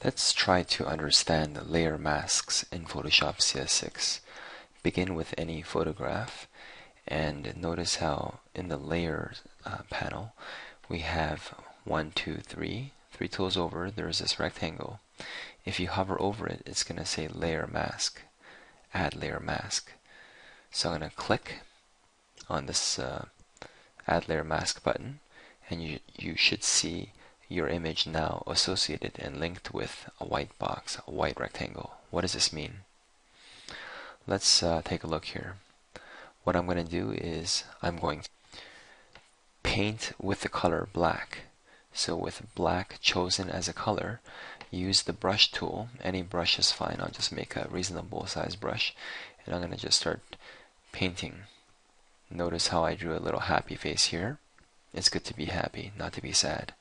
Let's try to understand layer masks in Photoshop CS6. Begin with any photograph and notice how in the layers panel we have 1, 2, 3. 3 tools over, there's this rectangle. If you hover over it, it's going to say layer mask, add layer mask. So I'm going to click on this add layer mask button, and you should see your image now associated and linked with a white box, a white rectangle. What does this mean? Let's take a look here. What I'm going to do is I'm going to paint with the color black. So with black chosen as a color, use the brush tool. Any brush is fine. I'll just make a reasonable size brush, and I'm going to just start painting. Notice how I drew a little happy face here. It's good to be happy, not to be sad.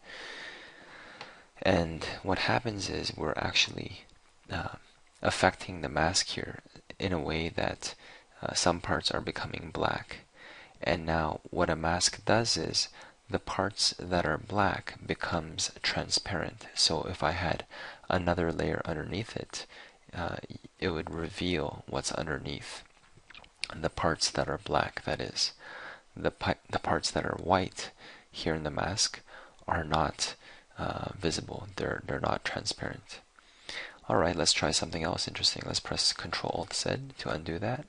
And what happens is we're actually affecting the mask here in a way that some parts are becoming black. And now what a mask does is the parts that are black becomes transparent. So if I had another layer underneath it, it would reveal what's underneath. The parts that are black, that is. The parts that are white here in the mask are not visible. They're not transparent. Alright, let's try something else interesting. Let's press Ctrl-Alt-Z to undo that.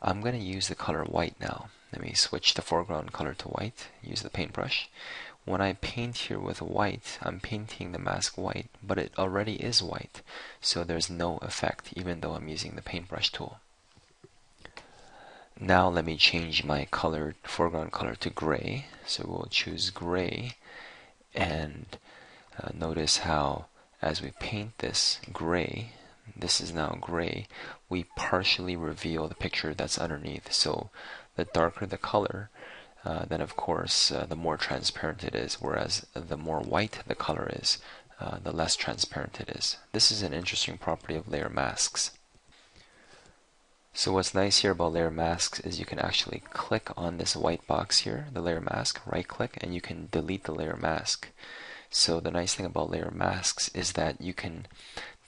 I'm going to use the color white now. Let me switch the foreground color to white. Use the paintbrush. When I paint here with white, I'm painting the mask white, but it already is white. So there's no effect even though I'm using the paintbrush tool. Now let me change my foreground color to gray. So we'll choose gray, and notice how as we paint this gray, this is now gray, we partially reveal the picture that's underneath. So the darker the color, then of course the more transparent it is, whereas the more white the color is, the less transparent it is. This is an interesting property of layer masks. So what's nice here about layer masks is you can actually click on this white box here, the layer mask, right click, and you can delete the layer mask. So the nice thing about layer masks is that you can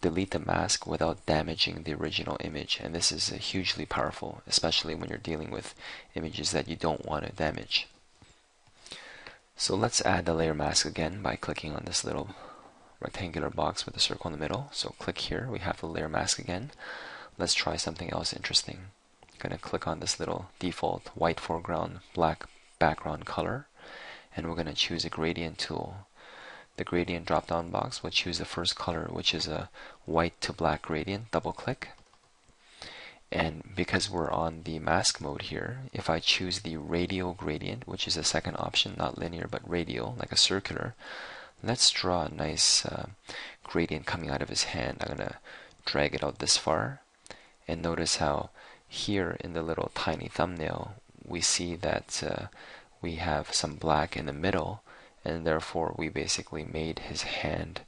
delete the mask without damaging the original image, and this is hugely powerful, especially when you're dealing with images that you don't want to damage. So let's add the layer mask again by clicking on this little rectangular box with a circle in the middle. So click here, we have the layer mask again. Let's try something else interesting. I'm going to click on this little default white foreground, black background color, and we're going to choose a gradient tool. The gradient drop-down box will choose the first color, which is a white to black gradient. Double click. And because we're on the mask mode here, if I choose the radial gradient, which is the second option, not linear but radial, like a circular, let's draw a nice gradient coming out of his hand. I'm going to drag it out this far. And notice how here in the little tiny thumbnail, we see that we have some black in the middle, and therefore we basically made his hand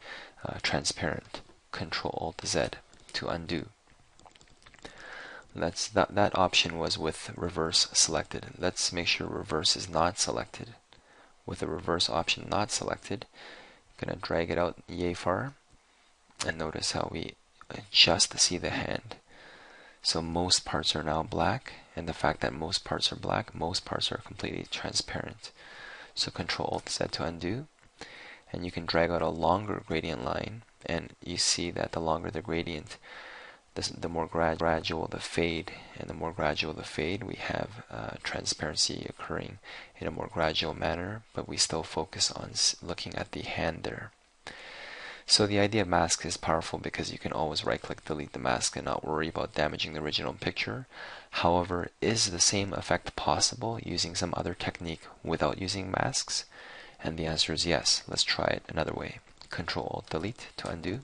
transparent. Ctrl-Alt-Z to undo. That option was with reverse selected. Let's make sure reverse is not selected. With the reverse option not selected, I'm going to drag it out yay far, and notice how we just see the hand. So most parts are now black, and the fact that most parts are black, most parts are completely transparent. So Ctrl-Alt-Z to undo, and you can drag out a longer gradient line, and you see that the longer the gradient, the more gradual the fade, and the more gradual the fade, we have transparency occurring in a more gradual manner, but we still focus on looking at the hand there. So the idea of mask is powerful because you can always right-click, delete the mask, and not worry about damaging the original picture. However, is the same effect possible using some other technique without using masks? And the answer is yes. Let's try it another way. Ctrl-Alt-Delete to undo.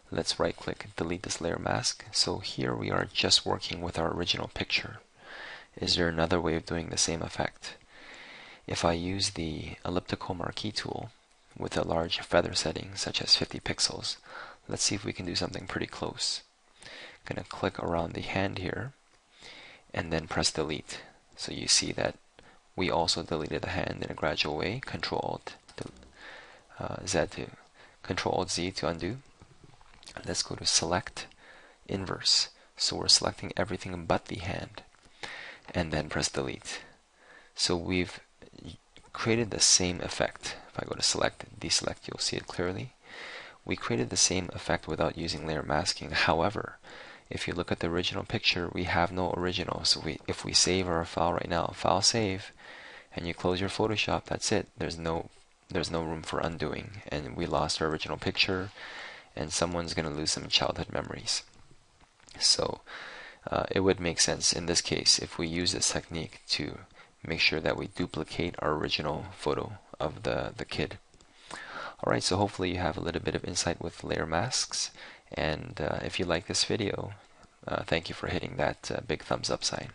Let's right-click, delete this layer mask. So here we are just working with our original picture. Is there another way of doing the same effect? If I use the elliptical marquee tool, with a large feather setting such as 50 pixels. Let's see if we can do something pretty close. I'm going to click around the hand here and then press delete. So you see that we also deleted the hand in a gradual way. Ctrl-Alt-Z to Control Alt Z to undo. Let's go to select inverse. So we're selecting everything but the hand, and then press delete. So we've created the same effect. If I go to select, deselect, you'll see it clearly. We created the same effect without using layer masking. However, if you look at the original picture, we have no original. So if we save our file right now, file save, and you close your Photoshop, that's it. There's no room for undoing, and we lost our original picture, and someone's going to lose some childhood memories. So it would make sense in this case if we use this technique to make sure that we duplicate our original photo of the kid. Alright, so hopefully you have a little bit of insight with layer masks, and if you like this video, thank you for hitting that big thumbs up sign.